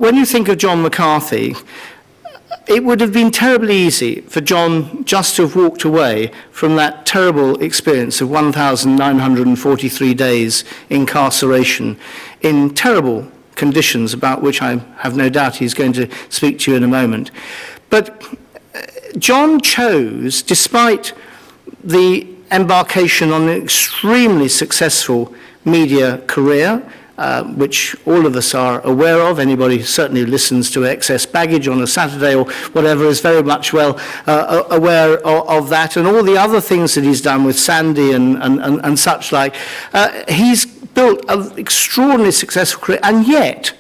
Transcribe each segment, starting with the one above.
when you think of John McCarthy, it would have been terribly easy for John just to have walked away from that terrible experience of 1,943 days incarceration in terrible conditions, about which I have no doubt he's going to speak to you in a moment. But John chose, despite the embarkation on an extremely successful media career, which all of us are aware of. Anybody who certainly listens to Excess Baggage on a Saturday or whatever is very much well aware of that, and all the other things that he's done with Sandy and such like. He's built an extraordinarily successful career, and yet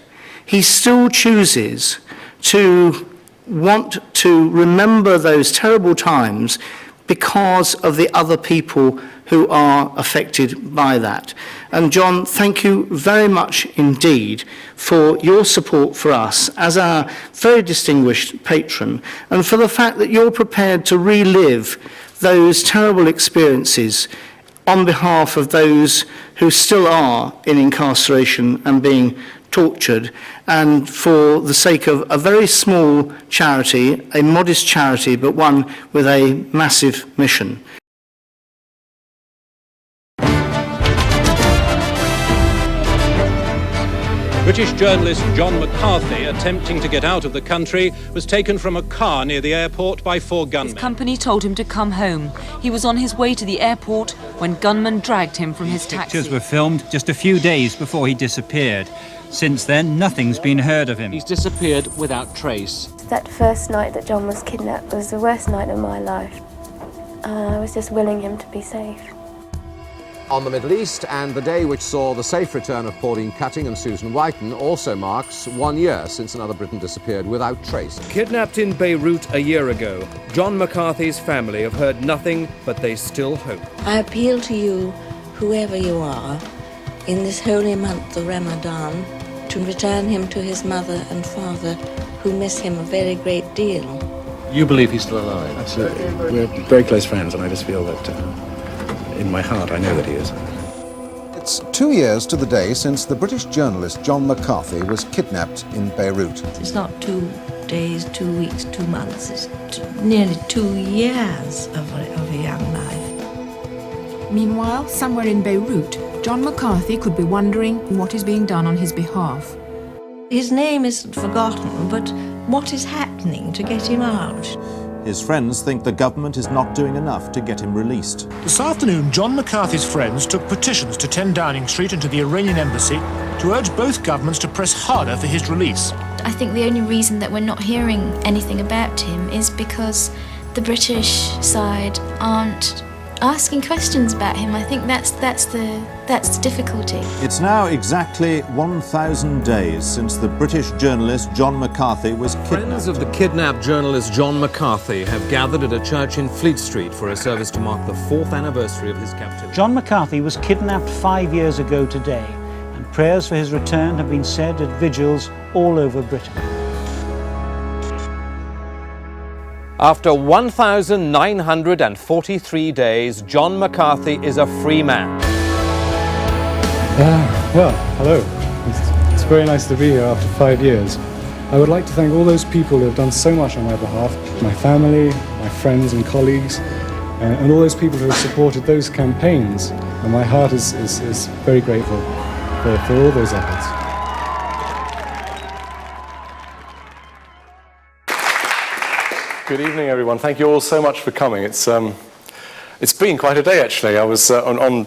he still chooses to want to remember those terrible times because of the other people who are affected by that. And John, thank you very much indeed for your support for us as our very distinguished patron, and for the fact that you're prepared to relive those terrible experiences on behalf of those who still are in incarceration and being tortured, and for the sake of a very small charity, a modest charity, but one with a massive mission. British journalist John McCarthy, attempting to get out of the country, was taken from a car near the airport by 4 gunmen. His company told him to come home. He was on his way to the airport when gunmen dragged him from his taxi. Pictures were filmed just a few days before he disappeared. Since then, nothing's been heard of him. He's disappeared without trace. That first night that John was kidnapped was the worst night of my life. I was just willing him to be safe. On the Middle East, and the day which saw the safe return of Pauline Cutting and Susan Whiten also marks 1 year since another Briton disappeared without trace. Kidnapped in Beirut a year ago, John McCarthy's family have heard nothing, but they still hope. I appeal to you, whoever you are, in this holy month of Ramadan, to return him to his mother and father, who miss him a very great deal. You believe he's still alive? Absolutely. We're very close friends, and I just feel that in my heart I know that he is. It's 2 years to the day since the British journalist John McCarthy was kidnapped in Beirut. It's not 2 days, 2 weeks, 2 months. It's nearly 2 years of a young life. Meanwhile, somewhere in Beirut, John McCarthy could be wondering what is being done on his behalf. His name isn't forgotten, but what is happening to get him out? His friends think the government is not doing enough to get him released. This afternoon, John McCarthy's friends took petitions to 10 Downing Street and to the Iranian embassy to urge both governments to press harder for his release. I think the only reason that we're not hearing anything about him is because the British side aren't asking questions about him. I think that's the difficulty. It's now exactly 1,000 days since the British journalist John McCarthy was kidnapped. Friends of the kidnapped journalist John McCarthy have gathered at a church in Fleet Street for a service to mark the 4th anniversary of his captivity. John McCarthy was kidnapped 5 years ago today, and prayers for his return have been said at vigils all over Britain. After 1,943 days, John McCarthy is a free man. Well, hello. It's very nice to be here after 5 years. I would like to thank all those people who have done so much on my behalf, my family, my friends and colleagues, and all those people who have supported those campaigns. And my heart is very grateful for all those efforts. Good evening, everyone. Thank you all so much for coming. It's been quite a day, actually. I was on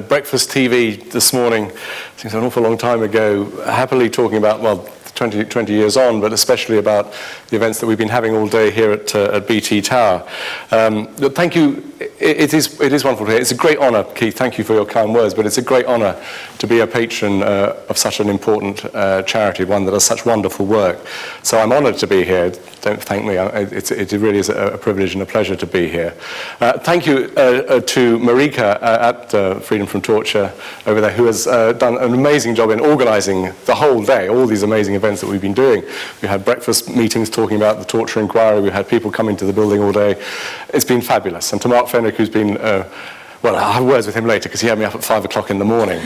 breakfast TV this morning, seems an awful long time ago, happily talking about, well, 20 years on, but especially about the events that we've been having all day here at BT Tower. Thank you. It is wonderful to hear. It's a great honour, Keith. Thank you for your kind words, but it's a great honour to be a patron of such an important charity, one that does such wonderful work. So I'm honoured to be here. Don't thank me. It really is a privilege and a pleasure to be here. Thank you to Marika at Freedom from Torture over there, who has done an amazing job in organising the whole day, all these amazing events that we've been doing. We had breakfast meetings talking about the torture inquiry. We had people coming to the building all day. It's been fabulous. And to Mark Fenwick, who's been, well, I'll have words with him later because he had me up at 5 o'clock in the morning.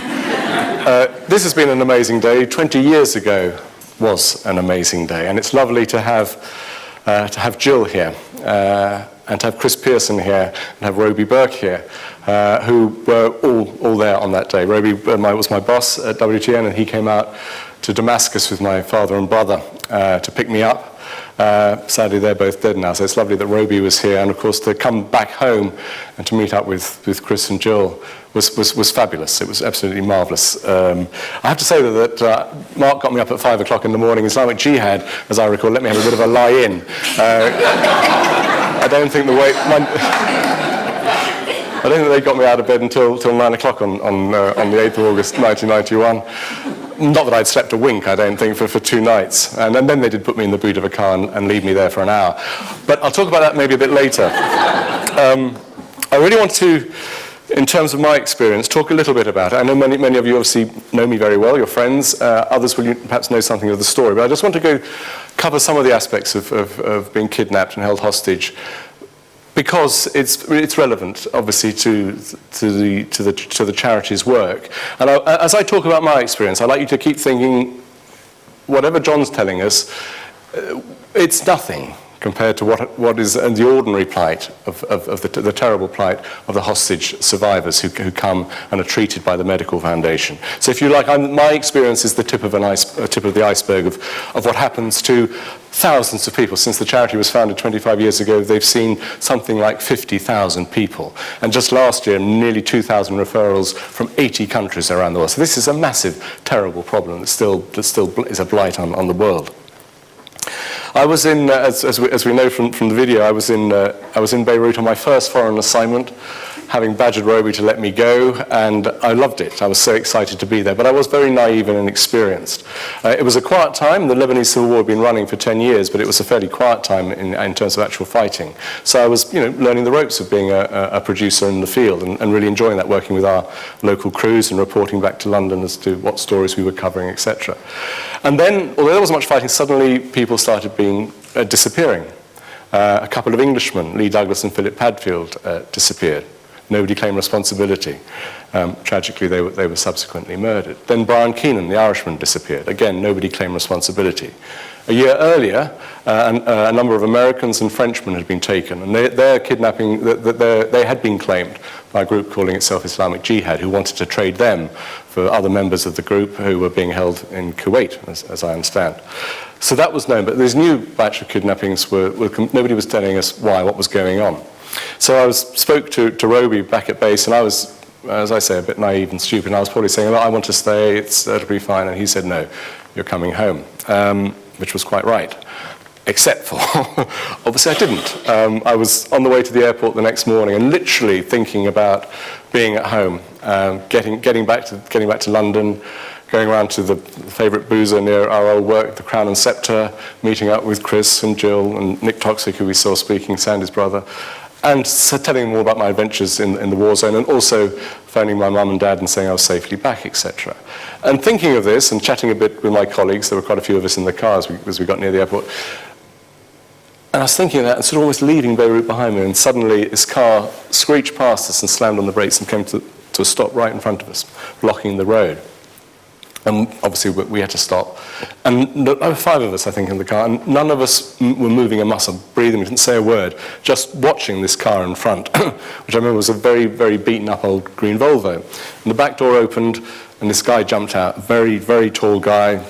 this has been an amazing day. 20 years ago was an amazing day, and it's lovely to have Jill here, and to have Chris Pearson here, and have Roby Burke here, who were all there on that day. Roby was my boss at WTN, and he came out to Damascus with my father and brother to pick me up. Sadly, they're both dead now, so it's lovely that Roby was here, and of course to come back home and to meet up with Chris and Jill was fabulous. It was absolutely marvellous. I have to say that Mark got me up at 5 o'clock in the morning. Islamic Jihad, as I recall, let me have a bit of a lie-in. I don't think they got me out of bed until 9 o'clock on the 8th of August 1991. Not that I'd slept a wink, I don't think, for 2 nights. And then they did put me in the boot of a car and leave me there for an hour. But I'll talk about that maybe a bit later. I really want to, in terms of my experience, talk a little bit about it. I know many of you obviously know me very well, your friends. Others will perhaps know something of the story. But I just want to cover some of the aspects of being kidnapped and held hostage, because it's relevant, obviously, to the charity's work. And as I talk about my experience, I'd like you to keep thinking, whatever John's telling us, it's nothing compared to what is the ordinary plight of the terrible plight of the hostage survivors who come and are treated by the Medical Foundation. So if you like, my experience is the tip of the iceberg of what happens to thousands of people. Since the charity was founded 25 years ago, they've seen something like 50,000 people. And just last year, nearly 2,000 referrals from 80 countries around the world. So this is a massive, terrible problem that still is a blight on the world. I was in, as we know from the video, I was in Beirut on my first foreign assignment, having badgered Roby to let me go, and I loved it. I was so excited to be there, but I was very naive and inexperienced. It was a quiet time. The Lebanese Civil War had been running for 10 years, but it was a fairly quiet time in terms of actual fighting. So I was, learning the ropes of being a producer in the field and really enjoying that, working with our local crews and reporting back to London as to what stories we were covering, etc. And then, although there wasn't much fighting, suddenly people started disappearing. A couple of Englishmen, Lee Douglas and Philip Padfield, disappeared. Nobody claimed responsibility. Tragically, they were subsequently murdered. Then Brian Keenan, the Irishman, disappeared. Again, nobody claimed responsibility. A year earlier, a number of Americans and Frenchmen had been taken, and their kidnapping, they had been claimed by a group calling itself Islamic Jihad, who wanted to trade them for other members of the group who were being held in Kuwait, as I understand. So that was known, but this new batch of kidnappings nobody was telling us what was going on. So I spoke to Roby back at base, and I was, as I say, a bit naive and stupid, and I was probably saying, I want to stay, it'll be fine, and he said, no, you're coming home, which was quite right, except for, obviously I didn't. I was on the way to the airport the next morning and literally thinking about being at home, getting back to London, going around to the favourite boozer near our old work, the Crown and Sceptre, meeting up with Chris and Jill and Nick Toxic, who we saw speaking, Sandy's brother, and so telling them all about my adventures in the war zone, and also phoning my mum and dad and saying I was safely back, etc. And thinking of this and chatting a bit with my colleagues, there were quite a few of us in the car as we got near the airport, and I was thinking of that and sort of almost leaving Beirut behind me, and suddenly this car screeched past us and slammed on the brakes and came to a stop right in front of us, blocking the road. And obviously we had to stop. And there were 5 of us, I think, in the car, and none of us were moving a muscle, breathing, we didn't say a word, just watching this car in front, which I remember was a very, very beaten-up old green Volvo. And the back door opened, and this guy jumped out, very, very tall guy,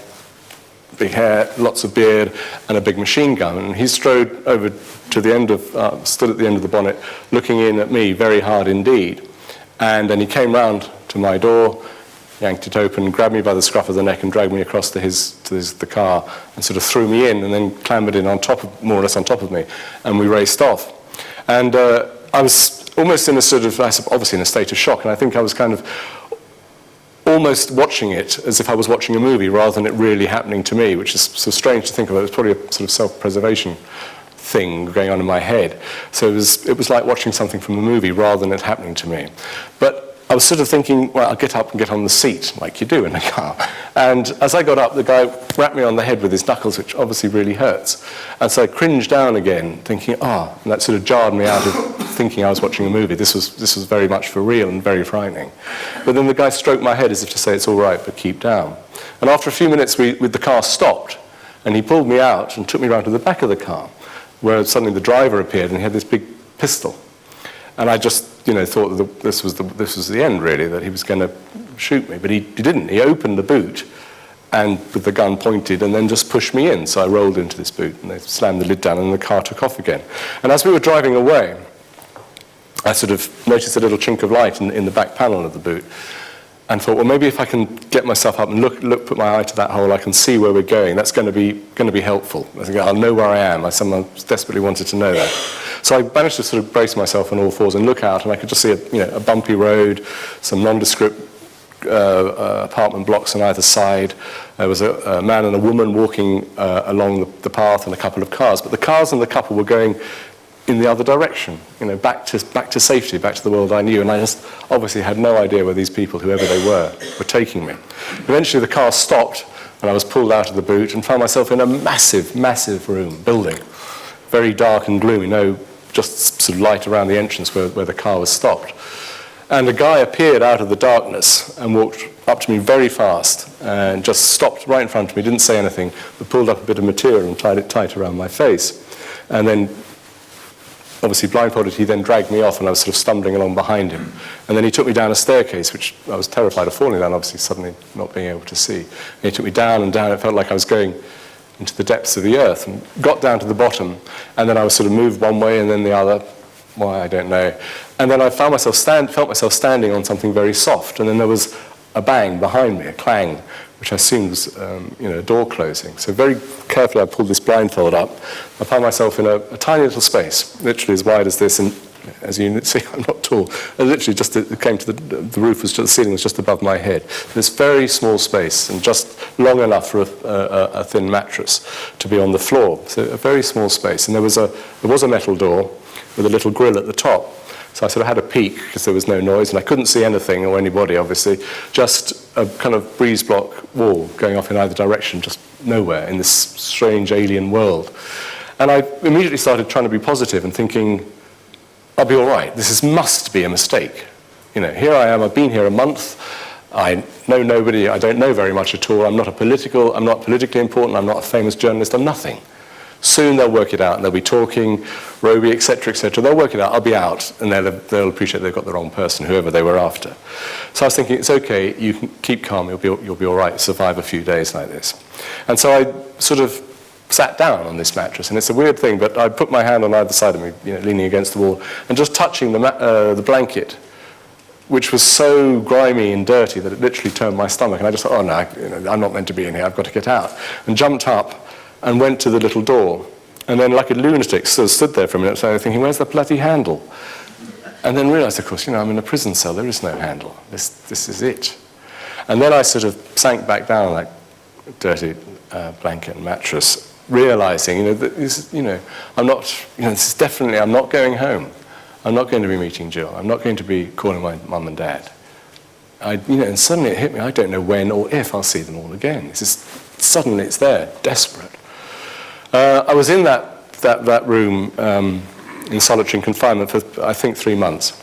big hair, lots of beard, and a big machine gun. And he strode over to the end of, stood at the end of the bonnet, looking in at me very hard indeed. And then he came round to my door, yanked it open, grabbed me by the scruff of the neck and dragged me across to the car and sort of threw me in and then clambered in more or less on top of me, and we raced off. And I was almost in a sort of, obviously in a state of shock, and I think I was kind of almost watching it as if I was watching a movie rather than it really happening to me, which is so strange to think about. It was probably a sort of self-preservation thing going on in my head. So it was like watching something from a movie rather than it happening to me. But I was sort of thinking, well, I'll get up and get on the seat, like you do in a car. And as I got up, the guy rapped me on the head with his knuckles, which obviously really hurts. And so I cringed down again, thinking, and that sort of jarred me out of thinking I was watching a movie. This was very much for real and very frightening. But then the guy stroked my head as if to say, it's all right, but keep down. And after a few minutes, the car stopped, and he pulled me out and took me round to the back of the car, where suddenly the driver appeared, and he had this big pistol. And I just, thought that this was the end, really, that he was going to shoot me. But he didn't. He opened the boot, and with the gun pointed, and then just pushed me in. So I rolled into this boot, and they slammed the lid down, and the car took off again. And as we were driving away, I sort of noticed a little chink of light in the back panel of the boot, and thought, well, maybe if I can get myself up and put my eye to that hole, I can see where we're going. That's going to be helpful. I think I'll know where I am. Someone desperately wanted to know that. So I managed to sort of brace myself on all fours and look out, and I could just see a bumpy road, some nondescript apartment blocks on either side. There was a man and a woman walking along the path, and a couple of cars. But the cars and the couple were going in the other direction, back to safety, back to the world I knew. And I just obviously had no idea where these people, whoever they were taking me. Eventually the car stopped, and I was pulled out of the boot and found myself in a massive, massive building, very dark and gloomy, just sort of light around the entrance where the car was stopped. And a guy appeared out of the darkness and walked up to me very fast and just stopped right in front of me, didn't say anything, but pulled up a bit of material and tied it tight around my face. And then, obviously blindfolded, he then dragged me off, and I was sort of stumbling along behind him. And then he took me down a staircase, which I was terrified of falling down, obviously suddenly not being able to see. And he took me down and down. It felt like I was going into the depths of the earth, and got down to the bottom. And then I was sort of moved one way and then the other. Why, I don't know. And then I felt myself standing on something very soft. And then there was a bang behind me, a clang, which I assumed was a door closing. So very carefully I pulled this blindfold up. I found myself in a tiny little space, literally as wide as this, and as you see, I'm not tall. Literally just it came to the roof, the ceiling was just above my head. This very small space, and just long enough for a thin mattress to be on the floor. So a very small space. And there was a metal door with a little grill at the top. So I sort of had a peek, because there was no noise, and I couldn't see anything or anybody, obviously. Just a kind of breeze block wall going off in either direction, just nowhere in this strange alien world. And I immediately started trying to be positive and thinking, I'll be all right. This must be a mistake. Here I am, I've been here a month. I know nobody, I don't know very much at all. I'm not politically important, I'm not a famous journalist, I'm nothing. Soon they'll work it out, and they'll be talking, Roby, etc., etc. They'll work it out. I'll be out, and they'll appreciate they've got the wrong person, whoever they were after. So I was thinking, it's okay, you can keep calm, you'll be all right, survive a few days like this. And so I sort of sat down on this mattress, and it's a weird thing, but I put my hand on either side of me, leaning against the wall, and just touching the blanket, which was so grimy and dirty that it literally turned my stomach. And I just thought, oh no, I'm not meant to be in here, I've got to get out. And jumped up and went to the little door. And then, like a lunatic, stood there for a minute, thinking, where's the bloody handle? And then realised, of course, I'm in a prison cell, there is no handle. This is it. And then I sort of sank back down on that dirty blanket and mattress, realising, that this, I'm not, this is definitely, I'm not going home. I'm not going to be meeting Jill. I'm not going to be calling my mum and dad. And suddenly it hit me, I don't know when or if I'll see them all again. Suddenly it's there, desperate. I was in that room in solitary confinement for, I think, 3 months.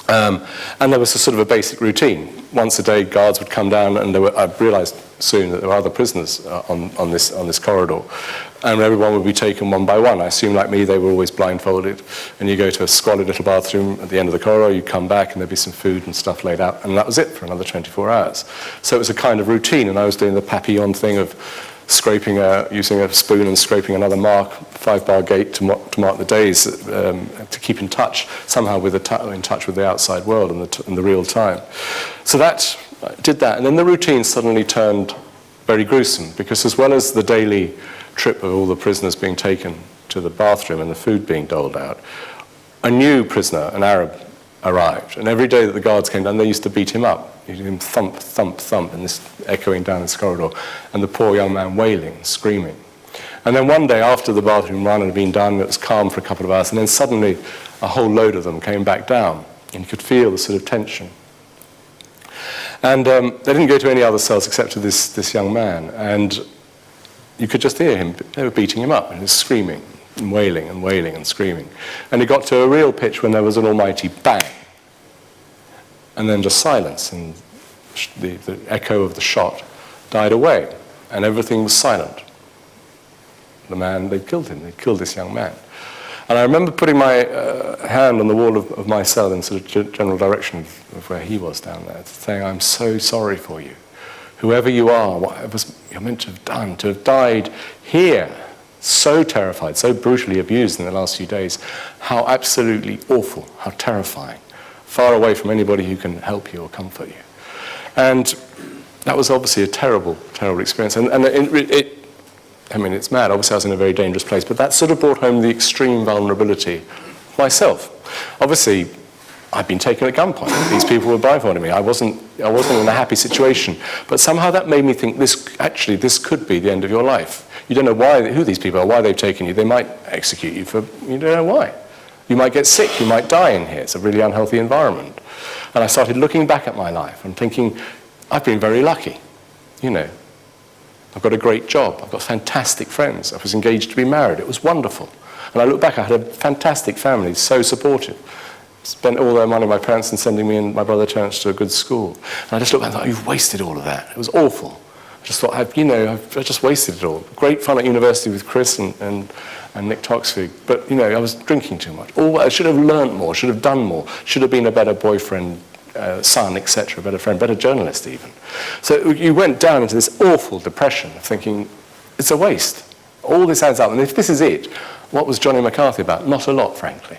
And there was a sort of a basic routine. Once a day, guards would come down, and I realised soon that there were other prisoners on this corridor. And everyone would be taken one by one. I assume, like me, they were always blindfolded. And you go to a squalid little bathroom at the end of the corridor, you come back, and there'd be some food and stuff laid out. And that was it for another 24 hours. So it was a kind of routine, and I was doing the papillon thing of using a spoon and scraping another 5-bar gate to mark the days, to keep in touch somehow in touch with the outside world in the real time. So I did that, and then the routine suddenly turned very gruesome, because as well as the daily trip of all the prisoners being taken to the bathroom and the food being doled out, a new prisoner, an Arab, arrived, and every day that the guards came down, they used to beat him up. You'd hear him thump, thump, thump, and this echoing down this corridor, and the poor young man wailing, screaming. And then one day, after the bathroom run had been done, it was calm for a couple of hours, and then suddenly a whole load of them came back down, and you could feel the sort of tension. And they didn't go to any other cells except to this young man, and you could just hear him. They were beating him up, and he was screaming. wailing and wailing and screaming. And it got to a real pitch when there was an almighty bang. And then just silence, and the echo of the shot died away, and everything was silent. The man, they'd killed him, they'd killed this young man. And I remember putting my hand on the wall of my cell in sort of general direction of where he was down there, saying, I'm so sorry for you. Whoever you are, whatever you're meant to have done, to have died here, so terrified, so brutally abused in the last few days, how absolutely awful, how terrifying, far away from anybody who can help you or comfort you. And that was obviously a terrible, terrible experience. And I mean, it's mad. Obviously, I was in a very dangerous place, but that sort of brought home the extreme vulnerability of myself. Obviously, I'd been taken at gunpoint. These people were blindfolding me. I wasn't in a happy situation. But somehow that made me think, this could be the end of your life. You don't know who these people are, why they've taken you. They might execute you you don't know why. You might get sick, you might die in here. It's a really unhealthy environment. And I started looking back at my life and thinking, I've been very lucky, you know. I've got a great job, I've got fantastic friends, I was engaged to be married, it was wonderful. And I look back, I had a fantastic family, so supportive. Spent all their money, my parents, in sending me and my brother Terence to a good school. And I just looked back and thought, you've wasted all of that. It was awful. I just thought, I've just wasted it all. Great fun at university with Chris and Nick Toxvig, but, you know, I was drinking too much. I should have learnt more, should have done more, should have been a better boyfriend, son, etc., better friend, better journalist even. So you went down into this awful depression of thinking, it's a waste. All this adds up, and if this is it, what was Johnny McCarthy about? Not a lot, frankly.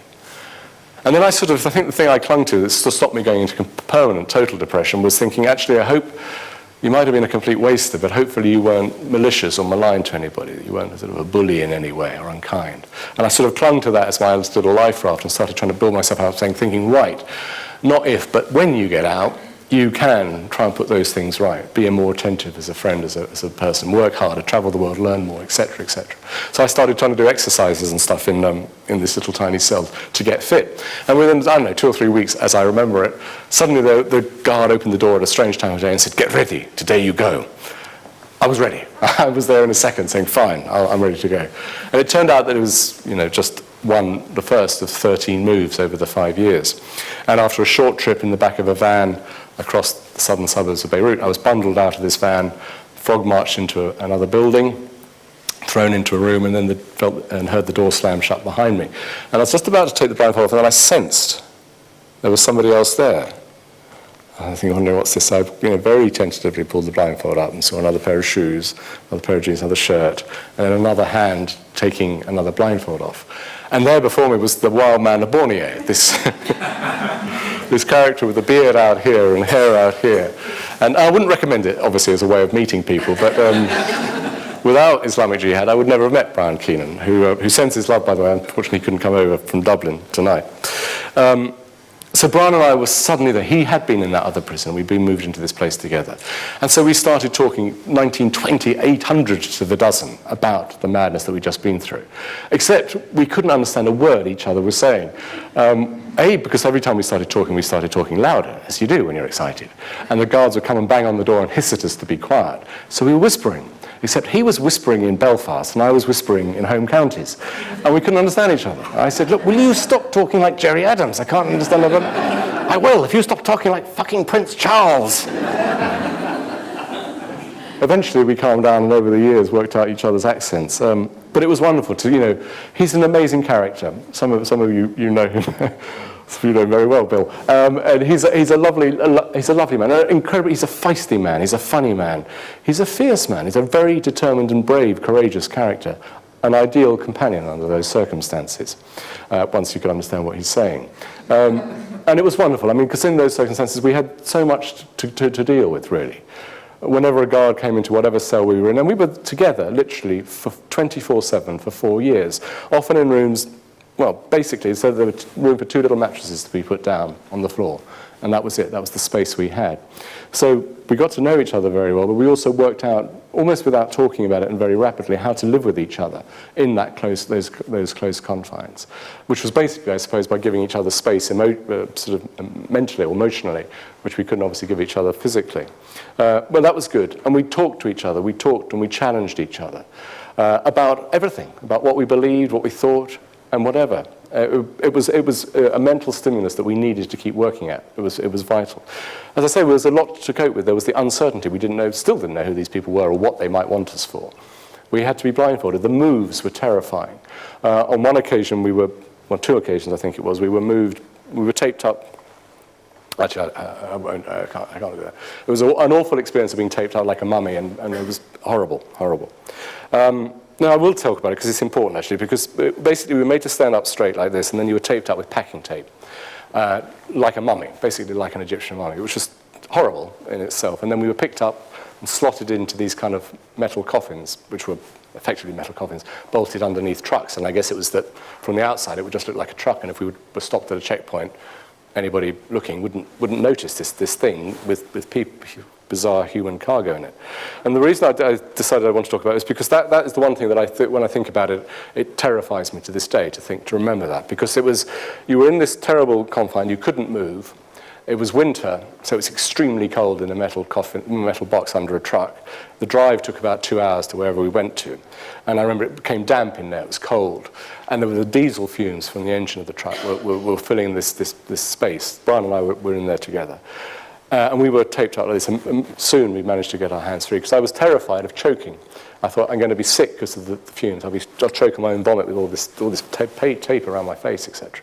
And then I think the thing I clung to that stopped me going into permanent, total depression was thinking, actually, I hope you might have been a complete waster, but hopefully you weren't malicious or malign to anybody, you weren't sort of a bully in any way or unkind. And I sort of clung to that as my little life raft and started trying to build myself up, thinking, right, not if, but when you get out, you can try and put those things right. Be more attentive as a friend, as a person. Work harder, travel the world, learn more, etc., etc. So I started trying to do exercises and stuff in this little tiny cell to get fit. And within, I don't know, 2 or 3 weeks, as I remember it, suddenly the guard opened the door at a strange time of day and said, get ready, today you go. I was ready. I was there in a second saying, fine, I'm ready to go. And it turned out that it was, you know, just the first of 13 moves over the 5 years. And after a short trip in the back of a van across the southern suburbs of Beirut, I was bundled out of this van, frog marched into another building, thrown into a room, and then heard the door slam shut behind me. And I was just about to take the blindfold off, and then I sensed there was somebody else there. I think, wondering what's this? I very tentatively pulled the blindfold up and saw another pair of shoes, another pair of jeans, another shirt, and then another hand taking another blindfold off. And there before me was the wild man of Borneo, this this character with the beard out here and hair out here. And I wouldn't recommend it, obviously, as a way of meeting people, but without Islamic Jihad, I would never have met Brian Keenan, who sends his love, by the way. Unfortunately, he couldn't come over from Dublin tonight. So Brian and I were suddenly there. He had been in that other prison. We'd been moved into this place together. And so we started talking 1920, 800 to the dozen about the madness that we'd just been through. Except we couldn't understand a word each other was saying. Because every time we started talking louder, as you do when you're excited. And the guards would come and bang on the door and hiss at us to be quiet. So we were whispering. Except he was whispering in Belfast and I was whispering in home counties. And we couldn't understand each other. I said, look, will you stop talking like Jerry Adams? I can't understand it. I will, if you stop talking like fucking Prince Charles. Eventually we calmed down and over the years worked out each other's accents. But it was wonderful to, he's an amazing character. Some of you know him. You know him very well, Bill. And he's a lovely man. He's a feisty man. He's a funny man. He's a fierce man. He's a very determined and brave, courageous character. An ideal companion under those circumstances, once you could understand what he's saying. And it was wonderful. I mean, because in those circumstances we had so much to deal with, really. Whenever a guard came into whatever cell we were in, and we were together, literally, for 24/7 for 4 years, often in rooms well, basically, so there was room for 2 little mattresses to be put down on the floor. And that was it. That was the space we had. So we got to know each other very well, but we also worked out, almost without talking about it and very rapidly, how to live with each other in that those close confines, which was basically, I suppose, by giving each other space sort of mentally or emotionally, which we couldn't obviously give each other physically. Well, that was good. And we talked to each other. We talked and we challenged each other about everything, about what we believed, what we thought, and whatever. It was a mental stimulus that we needed to keep working at. It was vital. As I say, there was a lot to cope with. There was the uncertainty. We still didn't know who these people were or what they might want us for. We had to be blindfolded. The moves were terrifying. On one occasion, on 2 occasions I think it was, we were taped up. Actually, I can't do that. It was an awful experience of being taped out like a mummy, and it was horrible, horrible. No, I will talk about it because it's important, actually, because basically we were made to stand up straight like this, and then you were taped up with packing tape, like a mummy, basically like an Egyptian mummy, which was horrible in itself. And then we were picked up and slotted into these kind of metal coffins, which were effectively metal coffins, bolted underneath trucks. And I guess it was that from the outside it would just look like a truck, and if we were stopped at a checkpoint, anybody looking wouldn't notice this thing with bizarre human cargo in it. And the reason I decided I want to talk about it is because that is the one thing that when I think about it, it terrifies me to this day to remember that, because you were in this terrible confine, you couldn't move. It was winter, so it was extremely cold in a metal box under a truck. The drive took about 2 hours to wherever we went to. And I remember it became damp in there, it was cold. And there were the diesel fumes from the engine of the truck were filling this space. Brian and I were in there together. And we were taped up like this, and soon we managed to get our hands free, because I was terrified of choking. I thought, I'm going to be sick because of the fumes. I'll choke on my own vomit with all this tape around my face, etc.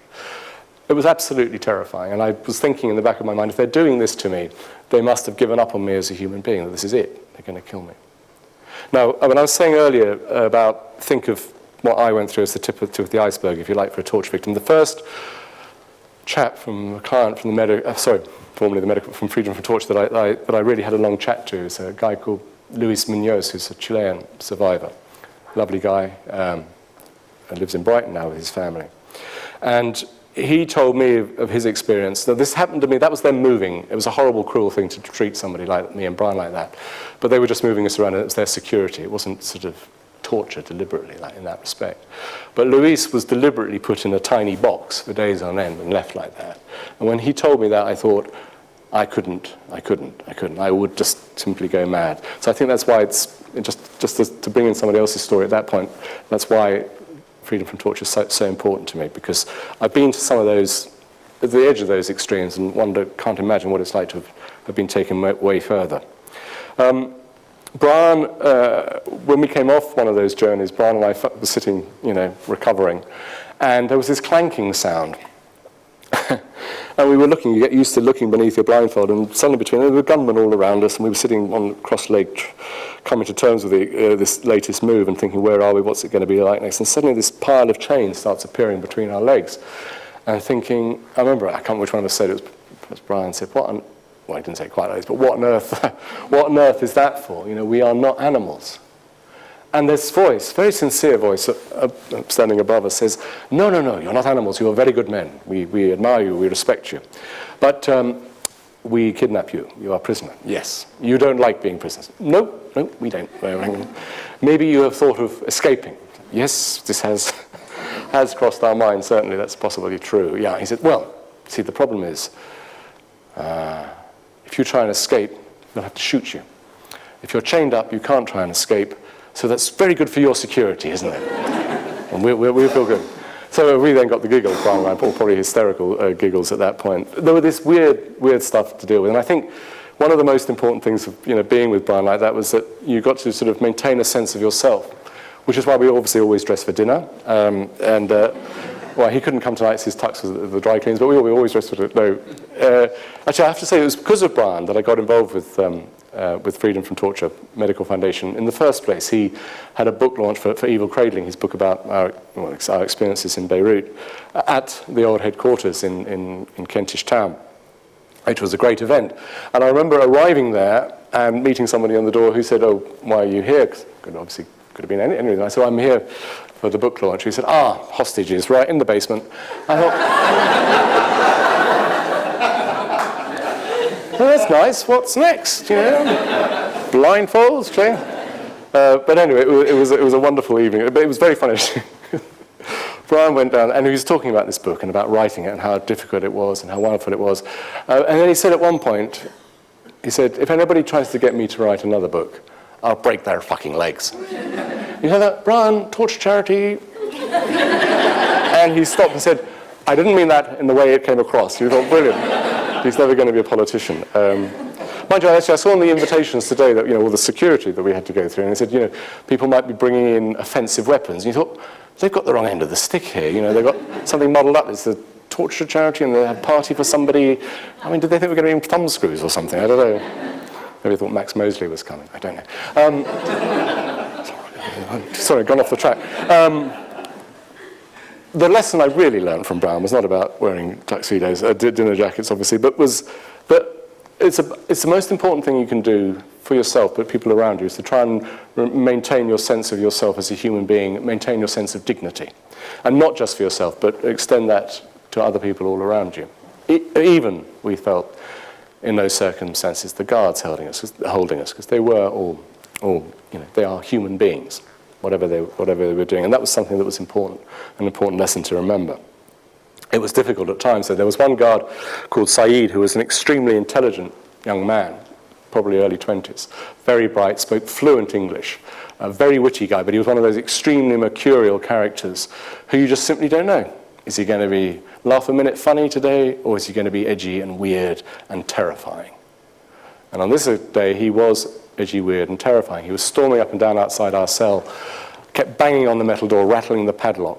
It was absolutely terrifying, and I was thinking in the back of my mind, if they're doing this to me, they must have given up on me as a human being, that this is it, they're going to kill me. Now, when I was saying earlier think of what I went through as the tip of the iceberg, if you like, for a torture victim. The first chap from a client from formerly the medical from Freedom from Torture that I really had a long chat to is a guy called Luis Munoz, who's a Chilean survivor. Lovely guy, and lives in Brighton now with his family. And he told me of his experience. Now, this happened to me, that was them moving. It was a horrible, cruel thing to treat somebody like me and Brian like that. But they were just moving us around, and it was their security. It wasn't sort of torture deliberately, like in that respect. But Luis was deliberately put in a tiny box for days on end and left like that. And when he told me that, I thought, I couldn't. I would just simply go mad. So I think that's why it's, just to bring in somebody else's story at that point, that's why Freedom from Torture is so important to me, because I've been to some of those, at the edge of those extremes, and can't imagine what it's like to have been taken way further. Brian, when we came off one of those journeys, Brian and I were sitting, recovering, and there was this clanking sound. And we were looking, you get used to looking beneath your blindfold, and suddenly there were gunmen all around us, and we were sitting on cross-legged, coming to terms with this latest move and thinking, where are we, what's it going to be like next? And suddenly this pile of chains starts appearing between our legs. And thinking, I can't remember which one of us said it, was Brian said, well, he didn't say it quite like this, but what on earth is that for? We are not animals. And this voice, very sincere voice, standing above us says, no, you're not animals, you are very good men. We admire you, we respect you. But we kidnap you, you are a prisoner. Yes. You don't like being prisoners. No, we don't. Maybe you have thought of escaping. Yes, this has crossed our mind, certainly, that's possibly true. Yeah, he said, well, see, the problem is, if you try and escape, they'll have to shoot you. If you're chained up, you can't try and escape. So that's very good for your security, isn't it? And we feel good. So we then got the giggles, Brian and I, probably hysterical giggles at that point. There were this weird stuff to deal with. And I think one of the most important things of being with Brian like that was that you got to sort of maintain a sense of yourself, which is why we obviously always dress for dinner. Well, he couldn't come tonight, his tux was at the dry cleans, but we always dressed for dinner. No. Actually, I have to say it was because of Brian that I got involved with Freedom from Torture Medical Foundation. In the first place, he had a book launch for Evil Cradling, his book about our experiences in Beirut, at the old headquarters in Kentish Town, which was a great event. And I remember arriving there and meeting somebody on the door who said, oh, why are you here? Because I obviously Could have been any reason. I said, I'm here for the book launch. He said, hostages, right in the basement. I thought, well, that's nice. What's next? You know, blindfolds, clear. But anyway, it was a wonderful evening. But it was very funny. Brian went down, and he was talking about this book and about writing it and how difficult it was and how wonderful it was. And then he said at one point, he said, if anybody tries to get me to write another book, I'll break their fucking legs. You heard that? Brian, torch charity. And he stopped and said, I didn't mean that in the way it came across. You thought, brilliant. He's never going to be a politician. Mind you, actually, I saw in the invitations today that, all the security that we had to go through, and they said, people might be bringing in offensive weapons. And you thought, they've got the wrong end of the stick here. They've got something muddled up. It's the torture charity, and they had a party for somebody. I mean, did they think we were going to be in thumbscrews or something? I don't know. Maybe they thought Max Mosley was coming. I don't know. Sorry, gone off the track. The lesson I really learned from Brown was not about wearing tuxedos, dinner jackets, obviously, but it's the most important thing you can do for yourself, but people around you, is to try and maintain your sense of yourself as a human being, maintain your sense of dignity. And not just for yourself, but extend that to other people all around you. Even, we felt, in those circumstances, the guards holding us, because they were all they are human beings, whatever they were doing. And that was something that was important, an important lesson to remember. It was difficult at times. So there was one guard called Saeed, who was an extremely intelligent young man, probably early 20s, very bright, spoke fluent English, a very witty guy, but he was one of those extremely mercurial characters who you just simply don't know. Is he going to be laugh a minute funny today, or is he going to be edgy and weird and terrifying? And on this day, he was edgy, weird, and terrifying. He was storming up and down outside our cell, kept banging on the metal door, rattling the padlock,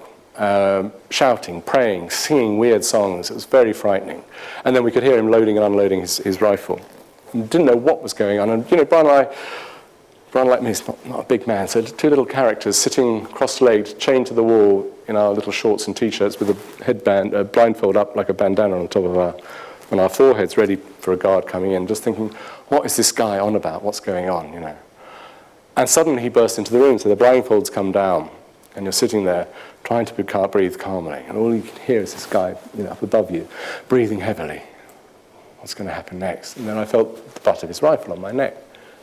shouting, praying, singing weird songs. It was very frightening. And then we could hear him loading and unloading his rifle. And didn't know what was going on. And, Brian, like me, is not a big man, so two little characters sitting cross-legged, chained to the wall in our little shorts and T-shirts with a headband, a blindfold up like a bandana on top of our foreheads, ready for a guard coming in, just thinking, what is this guy on about? What's going on, And suddenly he burst into the room, so the blindfolds come down, and you're sitting there trying to breathe calmly, and all you can hear is this guy, up above you, breathing heavily. What's going to happen next? And then I felt the butt of his rifle on my neck.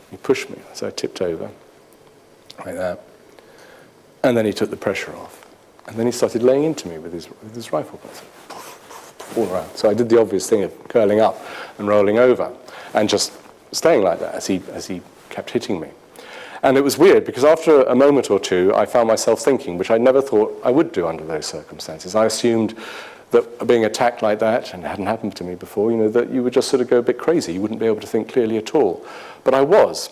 He pushed me, so I tipped over, like that. And then he took the pressure off. And then he started laying into me with his rifle butts, all around. So I did the obvious thing of curling up and rolling over, and just staying like that as he kept hitting me. And it was weird, because after a moment or two, I found myself thinking, which I never thought I would do under those circumstances. I assumed that being attacked like that, and it hadn't happened to me before, that you would just sort of go a bit crazy. You wouldn't be able to think clearly at all. But I was.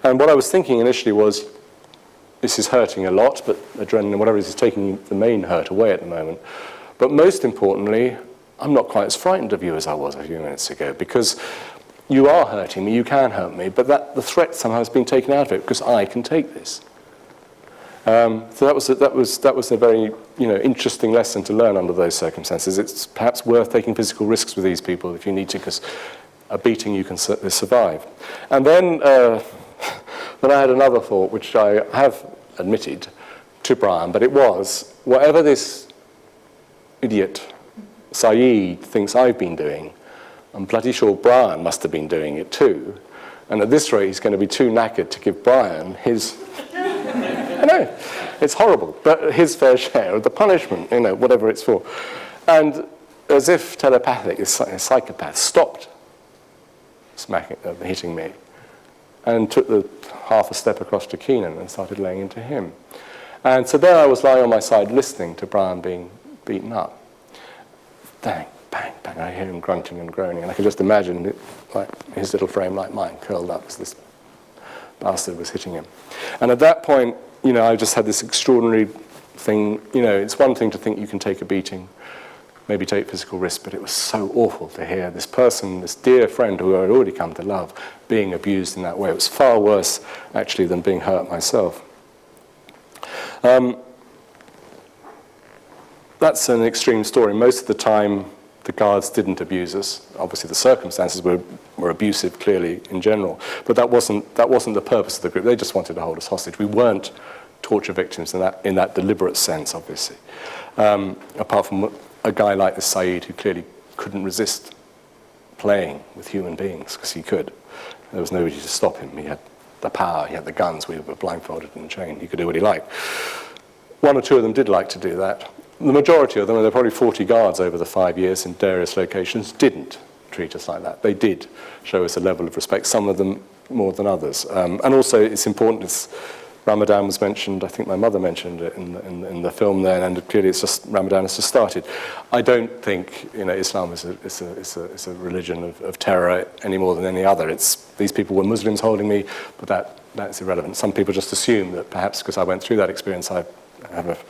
And what I was thinking initially was, this is hurting a lot, but adrenaline, whatever it is taking the main hurt away at the moment. But most importantly, I'm not quite as frightened of you as I was a few minutes ago, because you are hurting me, you can hurt me, but the threat somehow has been taken out of it, because I can take this. So that was a very interesting lesson to learn under those circumstances. It's perhaps worth taking physical risks with these people if you need to, because a beating you can survive. And then I had another thought, which I have admitted to Brian, but it was, whatever this idiot Saeed thinks I've been doing, I'm bloody sure Brian must have been doing it too. And at this rate, he's going to be too knackered to give Brian his... I know, it's horrible, but his fair share of the punishment, whatever it's for. And as if telepathic, this psychopath stopped hitting me and took the half a step across to Keenan and started laying into him. And so there I was lying on my side listening to Brian being beaten up. Bang, bang, bang. I hear him grunting and groaning, and I could just imagine his little frame like mine curled up as this bastard was hitting him. And at that point, I just had this extraordinary thing. It's one thing to think you can take a beating, maybe take physical risk, but it was so awful to hear this person, this dear friend who I had already come to love, being abused in that way. It was far worse, actually, than being hurt myself. That's an extreme story. Most of the time, the guards didn't abuse us. Obviously, the circumstances were abusive, clearly, in general. But that wasn't the purpose of the group. They just wanted to hold us hostage. We weren't torture victims in that deliberate sense, obviously. Apart from a guy like the Saeed, who clearly couldn't resist playing with human beings, because he could. There was nobody to stop him. He had the power, he had the guns, we were blindfolded and chained. He could do what he liked. One or two of them did like to do that. The majority of them, there were probably 40 guards over the 5 years in various locations, didn't treat us like that. They did show us a level of respect, some of them more than others. And also it's important, as Ramadan was mentioned, I think my mother mentioned it in the film there, and clearly it's just, Ramadan has just started. I don't think Islam is a religion of terror any more than any other. These people were Muslims holding me, but that's irrelevant. Some people just assume that perhaps because I went through that experience I have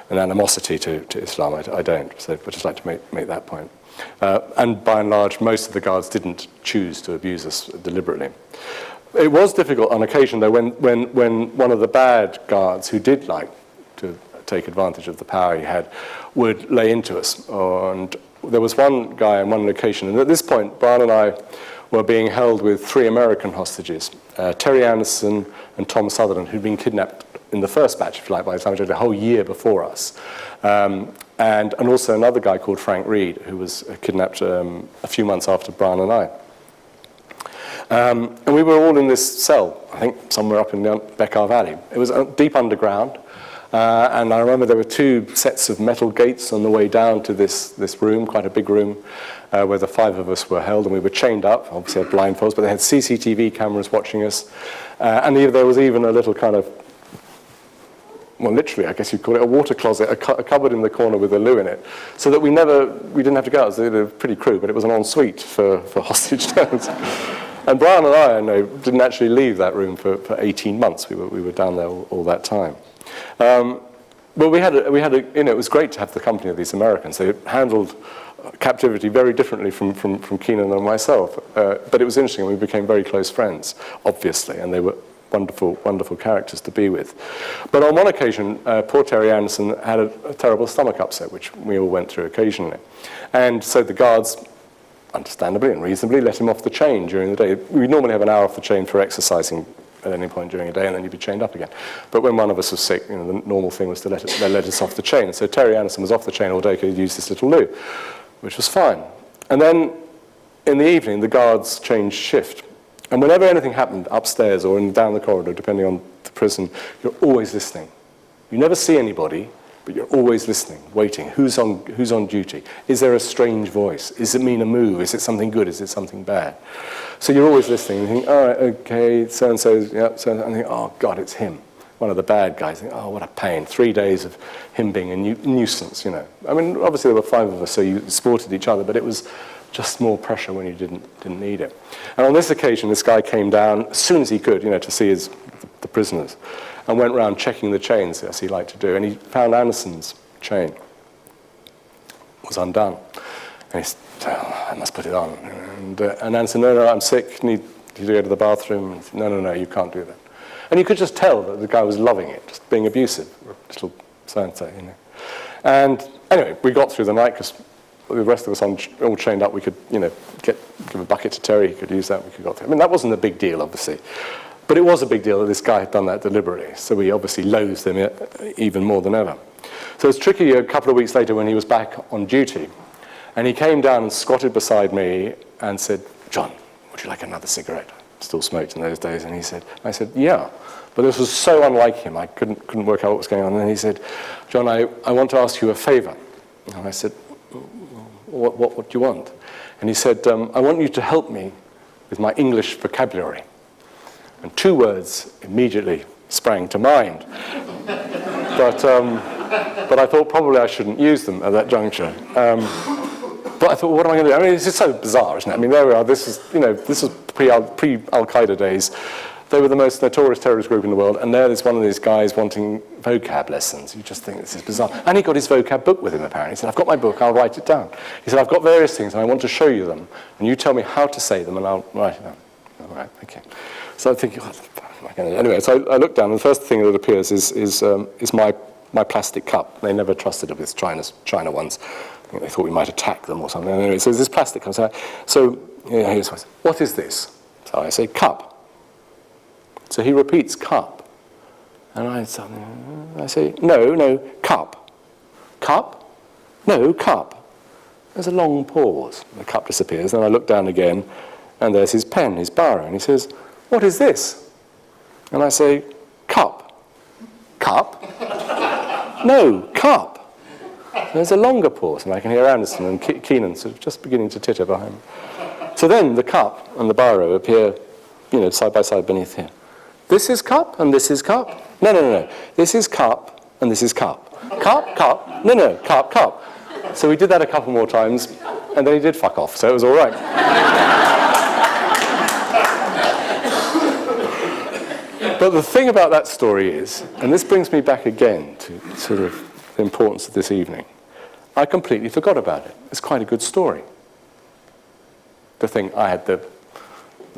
an animosity to Islam. I don't, so I'd just like to make that point. And by and large, most of the guards didn't choose to abuse us deliberately. It was difficult on occasion, though, when one of the bad guards who did like to take advantage of the power he had would lay into us. And there was one guy in one location, and at this point, Brian and I were being held with 3 American hostages, Terry Anderson and Tom Sutherland, who'd been kidnapped in the first batch, if you like, by the time a whole year before us. And also another guy called Frank Reed, who was kidnapped a few months after Brian and I. And we were all in this cell, I think somewhere up in the Beckar Valley. It was deep underground, and I remember there were 2 sets of metal gates on the way down to this room, quite a big room, where the 5 of us were held, and we were chained up, obviously had blindfolds, but they had CCTV cameras watching us, and there was even a little kind of, well, literally, I guess you'd call it a water closet, a cupboard in the corner with a loo in it, so that we didn't have to go out. It was a pretty crude, but it was an ensuite for hostage turns. And Brian and I didn't actually leave that room for 18 months. We were down there all that time. But it was great to have the company of these Americans. They handled captivity very differently from Keenan and myself. But it was interesting, we became very close friends, obviously, and they were wonderful, wonderful characters to be with. But on one occasion, poor Terry Anderson had a terrible stomach upset, which we all went through occasionally. And so the guards, understandably and reasonably, let him off the chain during the day. We normally have an hour off the chain for exercising at any point during a day, and then you'd be chained up again. But when one of us was sick, the normal thing was to let us off the chain. So Terry Anderson was off the chain all day because he'd use this little loo, which was fine. And then in the evening, the guards changed shift. And whenever anything happened upstairs or down the corridor, depending on the prison, you're always listening. You never see anybody, but you're always listening, waiting. Who's on duty? Is there a strange voice? Does it mean a move? Is it something good? Is it something bad? So you're always listening. You think, all right, okay, so-and-so's, yeah, so, and think, oh, God, it's him. One of the bad guys. Think, oh, what a pain. 3 days of him being a nuisance, I mean, obviously there were 5 of us, so you supported each other, but it was just more pressure when you didn't need it. And on this occasion, this guy came down as soon as he could, to see the prisoners, and went around checking the chains, as he liked to do. And he found Anderson's chain was undone. And he said, oh, I must put it on. And Anderson, no, I'm sick, need to go to the bathroom. And he said, no, you can't do that. And you could just tell that the guy was loving it, just being abusive, little so-and-so, And anyway, we got through the night because the rest of us all chained up. We could, give a bucket to Terry. He could use that. We could go through. I mean, that wasn't a big deal, obviously. But it was a big deal that this guy had done that deliberately. So we obviously loathed him even more than ever. So it was tricky a couple of weeks later when he was back on duty. And he came down and squatted beside me and said, John, would you like another cigarette? Still smoked in those days. And I said, yeah. But this was so unlike him. I couldn't work out what was going on. And he said, John, I want to ask you a favor. And I said, what do you want? And he said, I want you to help me with my English vocabulary. And 2 words immediately sprang to mind. But I thought probably I shouldn't use them at that juncture. But I thought, what am I going to do? I mean, it's just so bizarre, isn't it? I mean, there we are. This is pre-Al-Qaeda days. They were the most notorious terrorist group in the world, and there is one of these guys wanting vocab lessons. You just think this is bizarre. And he got his vocab book with him, apparently. He said, I've got my book, I'll write it down. He said, I've got various things, and I want to show you them. And you tell me how to say them, and I'll write it down. All right, okay. So I'm thinking, anyway, so I looked down, and the first thing that appears is my plastic cup. They never trusted it with China ones. I think they thought we might attack them or something. Anyway, so this plastic cup. So here's what is this? So I say, cup. So he repeats, cup. And I say, no, cup. Cup? No, cup. There's a long pause. The cup disappears. Then I look down again, and there's his pen, his biro. And he says, what is this? And I say, cup. Cup? No, cup. There's a longer pause, and I can hear Anderson and Keenan sort of just beginning to titter behind me. So then the cup and the biro appear, side by side beneath here. This is cup, and this is cup. No. This is cup, and this is cup. Cup. No, cup. So we did that a couple more times, and then he did fuck off, so it was all right. But the thing about that story is, and this brings me back again to sort of the importance of this evening, I completely forgot about it. It's quite a good story. To think I had the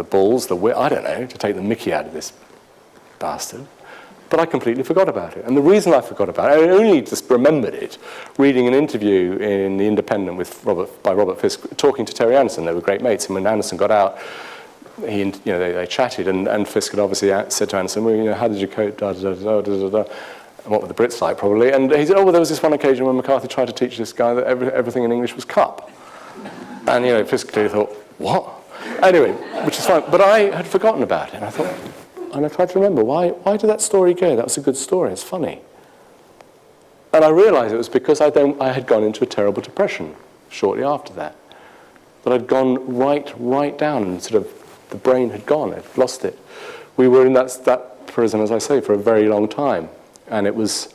balls, I don't know, to take the mickey out of this bastard. But I completely forgot about it. And the reason I forgot about it, I only just remembered it reading an interview in The Independent by Robert Fisk, talking to Terry Anderson. They were great mates. And when Anderson got out, they chatted, and Fisk had obviously said to Anderson, well, how did you cope, and what were the Brits like, probably? And he said, there was this one occasion when McCarthy tried to teach this guy that everything in English was cup. And, Fisk clearly thought, what? Anyway, which is fine. But I had forgotten about it, and I thought, and I tried to remember, why did that story go? That was a good story, it's funny. And I realised it was because I had gone into a terrible depression shortly after that. That I'd gone right down, and sort of the brain had gone, I'd lost it. We were in that prison, as I say, for a very long time. And it was,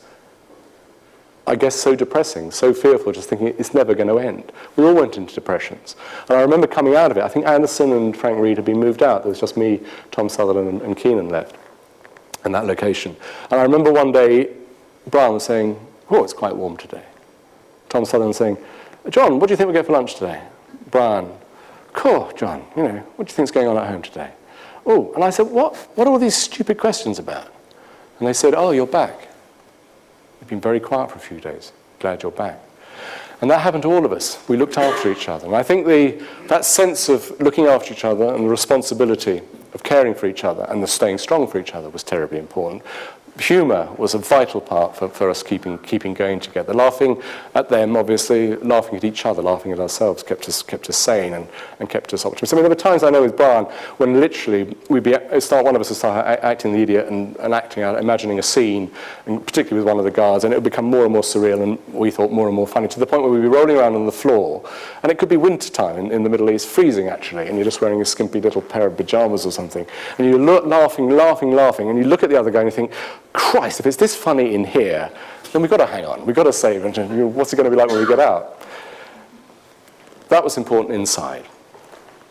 I guess, so depressing, so fearful, just thinking it's never going to end. We all went into depressions. And I remember coming out of it, I think Anderson and Frank Reed had been moved out. There was just me, Tom Sutherland and Keenan left in that location. And I remember one day, Brian was saying, it's quite warm today. Tom Sutherland saying, John, what do you think we'll get for lunch today? Brian, cool, John, what do you think's going on at home today? Oh, and I said, what are all these stupid questions about? And they said, you're back. You've been very quiet for a few days. Glad you're back. And that happened to all of us. We looked after each other. And I think that sense of looking after each other and the responsibility of caring for each other and the staying strong for each other was terribly important. Humour was a vital part for us keeping going together. Laughing at them, obviously, laughing at each other, laughing at ourselves kept us sane and kept us optimistic. I mean, there were times I know with Brian when literally one of us would start acting the idiot and acting out, imagining a scene, and particularly with one of the guards, and it would become more and more surreal and we thought more and more funny, to the point where we'd be rolling around on the floor, and it could be winter time in the Middle East, freezing actually, and you're just wearing a skimpy little pair of pajamas or something, and you're laughing, and you look at the other guy and you think, Christ, if it's this funny in here, then we've got to hang on. We've got to save, and what's it going to be like when we get out? That was important inside.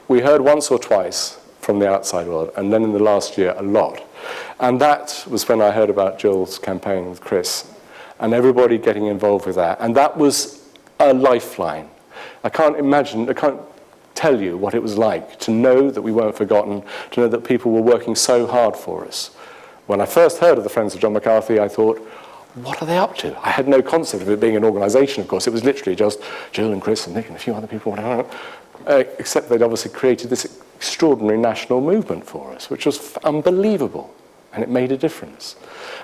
We heard once or twice from the outside world, and then in the last year, a lot. And that was when I heard about Jill's campaign with Chris, and everybody getting involved with that. And that was a lifeline. I can't tell you what it was like to know that we weren't forgotten, to know that people were working so hard for us. When I first heard of the Friends of John McCarthy, I thought, what are they up to? I had no concept of it being an organisation, of course. It was literally just Jill and Chris and Nick and a few other people, except they'd obviously created this extraordinary national movement for us, which was unbelievable, and it made a difference.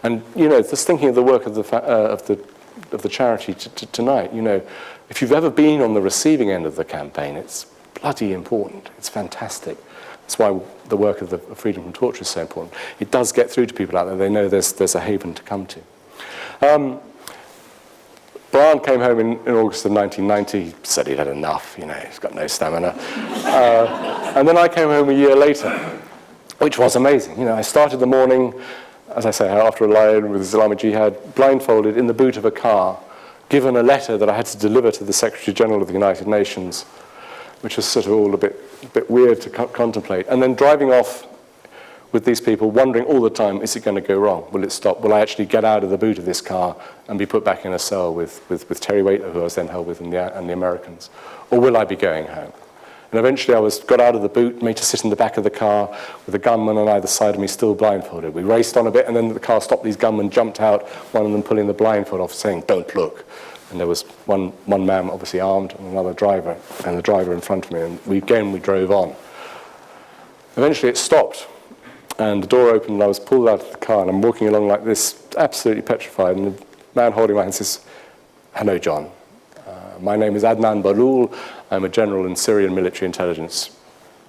And, just thinking of the work of the charity tonight, if you've ever been on the receiving end of the campaign, it's bloody important. It's fantastic. That's why the work of the Freedom from Torture is so important. It does get through to people out there. They know there's a haven to come to. Brian came home in August of 1990. He said he'd had enough. He's got no stamina. And then I came home a year later, which was amazing. I started the morning, as I say, after a lie-in with Islamic Jihad, blindfolded in the boot of a car, given a letter that I had to deliver to the Secretary General of the United Nations, which was sort of all a bit weird to contemplate. And then driving off with these people, wondering all the time, is it going to go wrong? Will it stop? Will I actually get out of the boot of this car and be put back in a cell with Terry Waiter, who I was then held with, and the Americans? Or will I be going home? And eventually I got out of the boot, made to sit in the back of the car with a gunman on either side of me, still blindfolded. We raced on a bit, and then the car stopped. These gunmen jumped out, one of them pulling the blindfold off, saying, "Don't look." And there was one man, obviously armed, and another driver, and the driver in front of me. And we drove on. Eventually it stopped. And the door opened and I was pulled out of the car and I'm walking along like this, absolutely petrified. And the man holding my hand says, "Hello, John. My name is Adnan Balul. I'm a general in Syrian military intelligence.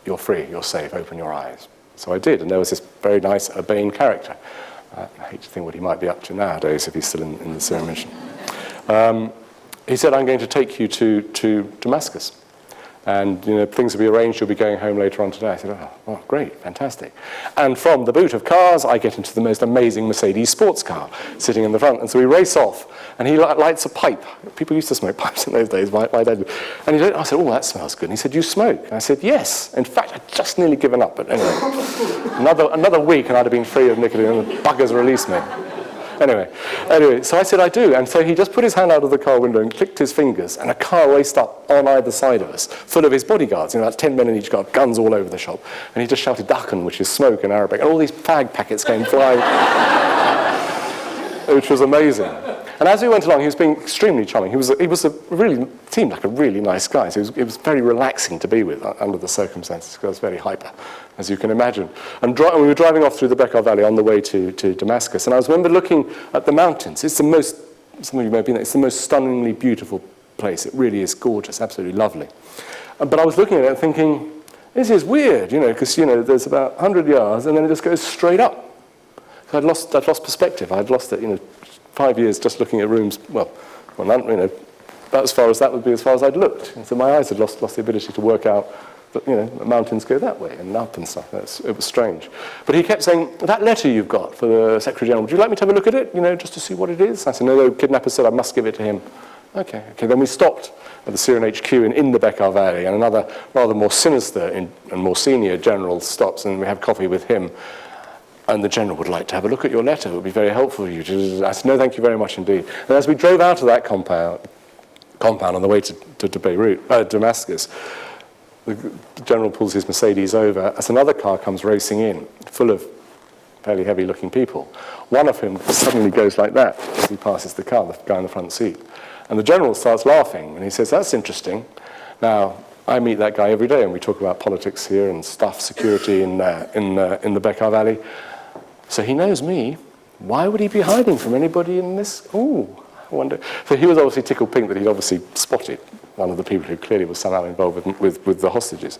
You're free, you're safe, open your eyes." So I did, and there was this very nice, urbane character. I hate to think what he might be up to nowadays if he's still in the Syrian mission. He said, "I'm going to take you to Damascus. And things will be arranged, you'll be going home later on today." I said, oh, great, fantastic. And from the boot of cars, I get into the most amazing Mercedes sports car sitting in the front. And so we race off, and he lights a pipe. People used to smoke pipes in those days, my dad. And I said, "Oh, that smells good." And he said, "You smoke?" And I said, "Yes. In fact, I'd just nearly given up, but anyway." another week and I'd have been free of nicotine, and the buggers released me. Anyway, so I said, "I do." And so he just put his hand out of the car window and clicked his fingers, and a car raced up on either side of us, full of his bodyguards, like 10 men in each car, guns all over the shop. And he just shouted "Dakan," which is smoke in Arabic, and all these fag packets came flying, which was amazing. And as we went along, he was being extremely charming. He seemed like a really nice guy. So it was very relaxing to be with under the circumstances, because I was very hyper, as you can imagine. And we were driving off through the Bekaa Valley on the way to Damascus. And I remember looking at the mountains. Some of you may have been there, it's the most stunningly beautiful place. It really is gorgeous, absolutely lovely. But I was looking at it and thinking, this is weird, because there's about 100 yards and then it just goes straight up. So I'd lost perspective. I'd lost it, 5 years just looking at rooms, about as far as that would be as far as I'd looked. And so my eyes had lost the ability to work out that, the mountains go that way and up and stuff. It was strange. But he kept saying, "That letter you've got for the Secretary General, would you like me to have a look at it, just to see what it is?" I said, "No, the kidnapper said I must give it to him." Okay. Then we stopped at the Syrian HQ in the Bekaa Valley, and another rather more sinister and more senior general stops, and we have coffee with him. And the general would like to have a look at your letter. It would be very helpful for you. I said, "No, thank you very much indeed." And as we drove out of that compound on the way to Beirut, Damascus, the general pulls his Mercedes over as another car comes racing in, full of fairly heavy-looking people. One of whom suddenly goes like that as he passes the car, the guy in the front seat. And the general starts laughing, and he says, "That's interesting." Now, I meet that guy every day, and we talk about politics here and stuff, security in the Bekaa Valley. So he knows me. Why would he be hiding from anybody in this? Ooh, I wonder. So he was obviously tickled pink that he'd obviously spotted one of the people who clearly was somehow involved with the hostages.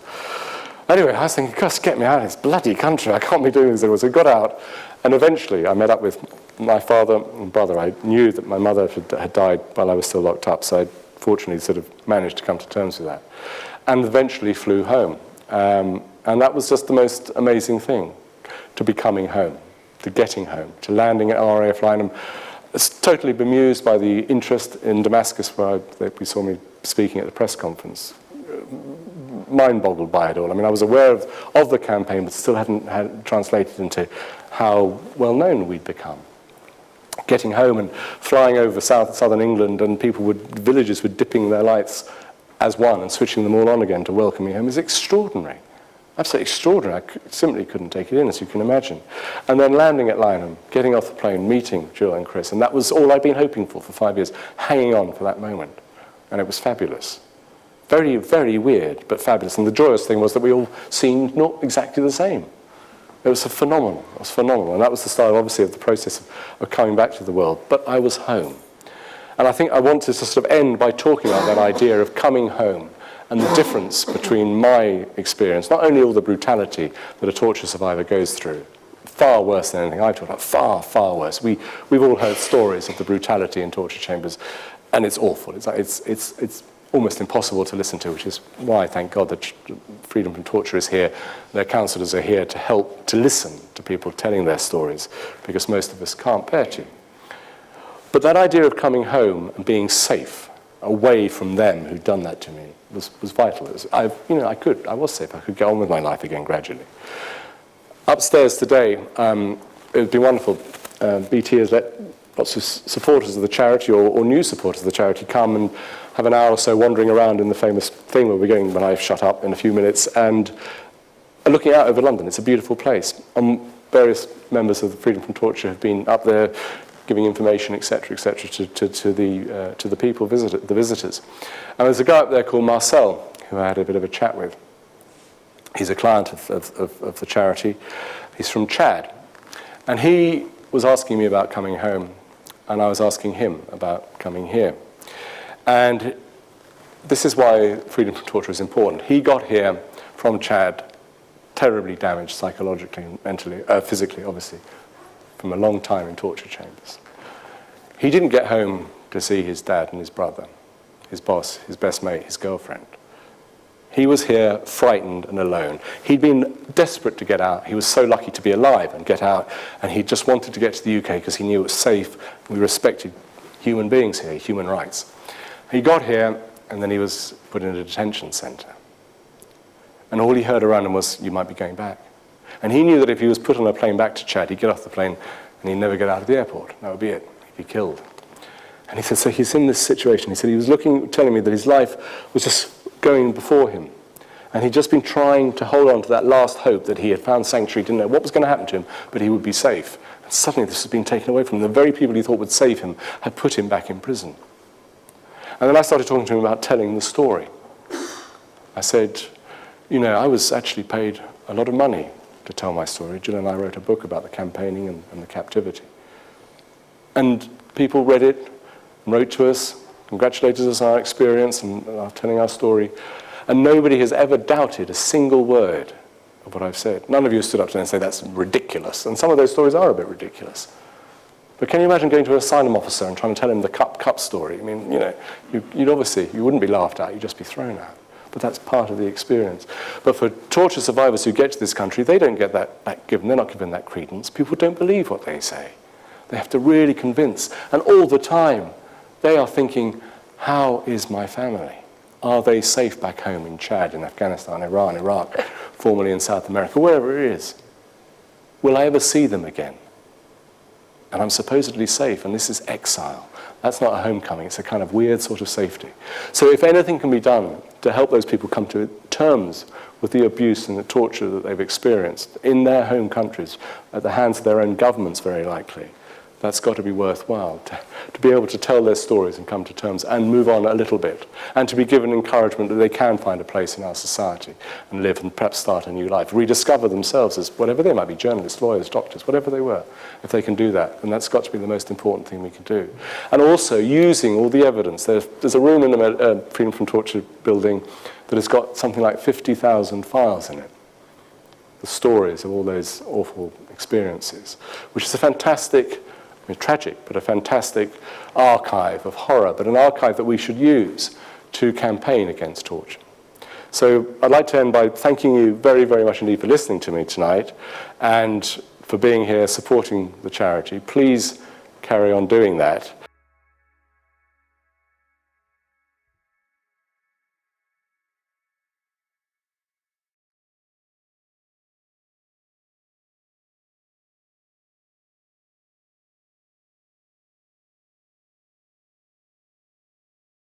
Anyway, I was thinking, "Gosh, get me out of this bloody country. I can't be doing this." So I got out, and eventually I met up with my father and brother. I knew that my mother had died while I was still locked up, so I fortunately sort of managed to come to terms with that. And eventually flew home. And that was just the most amazing thing, to be coming home, to getting home, to landing at RAF Lynham. I was totally bemused by the interest in Damascus, where we saw me speaking at the press conference. Mind-boggled by it all. I mean, I was aware of the campaign, but still hadn't translated into how well-known we'd become. Getting home and flying over southern England, and villages were dipping their lights as one and switching them all on again to welcome me home is extraordinary. Absolutely extraordinary. I simply couldn't take it in, as you can imagine. And then landing at Lynham, getting off the plane, meeting Jill and Chris, and that was all I'd been hoping for 5 years, hanging on for that moment. And it was fabulous. Very, very weird, but fabulous. And the joyous thing was that we all seemed not exactly the same. It was phenomenal. It was phenomenal. And that was the start, obviously, of the process of coming back to the world. But I was home. And I think I want to sort of end by talking about that idea of coming home and the difference between my experience, not only all the brutality that a torture survivor goes through, far worse than anything I've talked about, far, far worse. We've all heard stories of the brutality in torture chambers, and it's awful. It's almost impossible to listen to, which is why, thank God, that Freedom from Torture is here. Their counsellors are here to help to listen to people telling their stories, because most of us can't bear to. But that idea of coming home and being safe, away from them who'd done that to me, was vital. I was safe. I could get on with my life again gradually. Upstairs today, it's been wonderful. BT has let lots of supporters of the charity, or new supporters of the charity, come and have an hour or so wandering around in the famous thing where we're going when I shut up in a few minutes, and looking out over London. It's a beautiful place. Various members of the Freedom from Torture have been up there giving information, etc., etc., to the people, the visitors. And there's a guy up there called Marcel, who I had a bit of a chat with. He's a client of the charity, He's from Chad. And he was asking me about coming home, and I was asking him about coming here. And this is why freedom from torture is important. He got here from Chad, terribly damaged psychologically, mentally, physically, obviously, from a long time in torture chambers. He didn't get home to see his dad and his brother, his boss, his best mate, his girlfriend. He was here frightened and alone. He'd been desperate to get out. He was so lucky to be alive and get out, and he just wanted to get to the UK because he knew it was safe. We respected human beings here, human rights. He got here, and then he was put in a detention centre. And all he heard around him was, you might be going back. And he knew that if he was put on a plane back to Chad, he'd get off the plane and he'd never get out of the airport. That would be it. He'd be killed. And he said, so he's in this situation. He said he was telling me that his life was just going before him. And he'd just been trying to hold on to that last hope that he had found sanctuary, didn't know what was going to happen to him, but he would be safe. And suddenly this had been taken away from him. The very people he thought would save him had put him back in prison. And then I started talking to him about telling the story. I said, you know, I was actually paid a lot of money to tell my story. Jill and I wrote a book about the campaigning and the captivity. And people read it, and wrote to us, congratulated us on our experience and telling our story. And nobody has ever doubted a single word of what I've said. None of you stood up today and say that's ridiculous. And some of those stories are a bit ridiculous. But can you imagine going to an asylum officer and trying to tell him the cup story? I mean, you know, you'd obviously, you wouldn't be laughed at, you'd just be thrown out. But that's part of the experience. But for torture survivors who get to this country, they don't get that given. They're not given that credence. People don't believe what they say. They have to really convince. And all the time, they are thinking, how is my family? Are they safe back home in Chad, in Afghanistan, Iran, Iraq, formerly in South America, wherever it is? Will I ever see them again? And I'm supposedly safe, and this is exile. That's not a homecoming. It's a kind of weird sort of safety. So if anything can be done to help those people come to terms with the abuse and the torture that they've experienced in their home countries, at the hands of their own governments very likely, that's got to be worthwhile, to be able to tell their stories and come to terms and move on a little bit, and to be given encouragement that they can find a place in our society and live and perhaps start a new life, rediscover themselves as whatever they might be, journalists, lawyers, doctors, whatever they were, if they can do that. And that's got to be the most important thing we can do. And also using all the evidence. There's a room in the Freedom from Torture building that has got something like 50,000 files in it. The stories of all those awful experiences, which is a fantastic, tragic, but a fantastic archive of horror, but an archive that we should use to campaign against torture. So I'd like to end by thanking you very, very much indeed for listening to me tonight and for being here supporting the charity. Please carry on doing that.